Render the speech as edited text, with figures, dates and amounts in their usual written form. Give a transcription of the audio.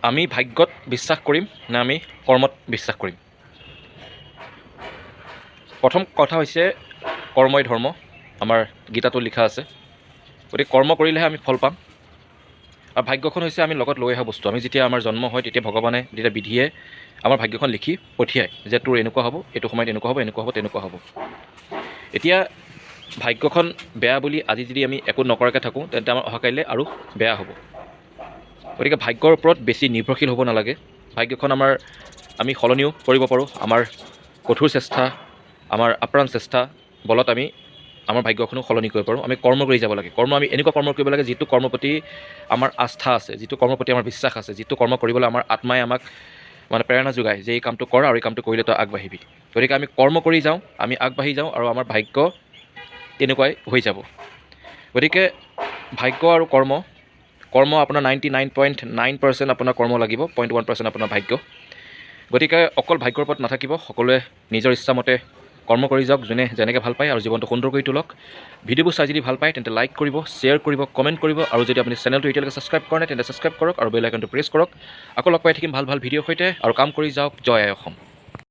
আমি ভাগ্যত বিশ্বাস কৰিম নে আমি কৰ্মত বিশ্বাস কৰিম? প্ৰথম কথা হৈছে কৰ্মই ধৰ্ম, আমাৰ গীতাটো লিখা আছে। গতিকে কৰ্ম কৰিলেহে আমি ফল পাম। আৰু ভাগ্যখন হৈছে আমি লগত লৈ অহা বস্তু। আমি যেতিয়া আমাৰ জন্ম হয় তেতিয়া ভগৱানে, যেতিয়া বিধিয়ে আমাৰ ভাগ্যখন লিখি পঠিয়ায় যে তোৰ এনেকুৱা হ'ব, এইটো সময়ত এনেকুৱা হ'ব, এনেকুৱা হ'ব, তেনেকুৱা হ'ব। এতিয়া ভাগ্যখন বেয়া বুলি আজি যদি আমি একো নকৰাকৈ থাকোঁ তেন্তে আমাৰ অহাকাইলৈ আৰু বেয়া হ'ব। গতিকে ভাগ্যৰ ওপৰত বেছি নিৰ্ভৰশীল হ'ব নালাগে। ভাগ্যখন আমি সলনিও কৰিব পাৰোঁ। আমাৰ কঠোৰ চেষ্টা, আমাৰ আপ্ৰাণ চেষ্টা বলত আমি আমাৰ ভাগ্যখনো সলনি কৰিব পাৰোঁ। আমি কৰ্ম কৰি যাব লাগে। আমি এনেকুৱা কৰ্ম কৰিব লাগে যিটো কৰ্মৰ প্ৰতি আমাৰ আস্থা আছে, যিটো কৰ্মৰ প্ৰতি আমাৰ বিশ্বাস আছে, যিটো কৰ্ম কৰিবলৈ আমাৰ আত্মাই আমাক প্ৰেৰণা যোগায় যে এই কামটো কৰ আৰু এই কামটো কৰিলে তই আগবাঢ়িবি। গতিকে আমি কৰ্ম কৰি যাওঁ, আমি আগবাঢ়ি যাওঁ আৰু আমাৰ ভাগ্য তেনেকুৱাই হৈ যাব। গতিকে ভাগ্য আৰু কৰ্ম আপোনাৰ 99.9% আপোনাৰ কৰ্ম লাগিব, 0.1% আপোনাৰ ভাগ্য। গতিকে অকল ভাগ্যৰ ওপৰত নাথাকিব, সকলোৱে নিজৰ ইচ্ছামতে কৰ্ম কৰি যাওক, যোনে যেনেকৈ ভাল পায় আৰু জীৱনটো সুন্দৰ কৰি তোলক। ভিডিঅ'বোৰ চাই যদি ভাল পায় তেন্তে লাইক কৰিব, শ্বেয়াৰ কৰিব, কমেণ্ট কৰিব আৰু যদি আপুনি চেনেলটো এতিয়ালৈকে ছাবস্ক্ৰাইব কৰা নাই তেন্তে ছাবস্ক্ৰাইব কৰক আৰু বেল আইকনটো প্ৰেছ কৰক। আকৌ লগ পাই থাকিম ভাল ভিডিঅ'ৰ সৈতে আৰু কাম কৰি যাওক। জয় আই অসম।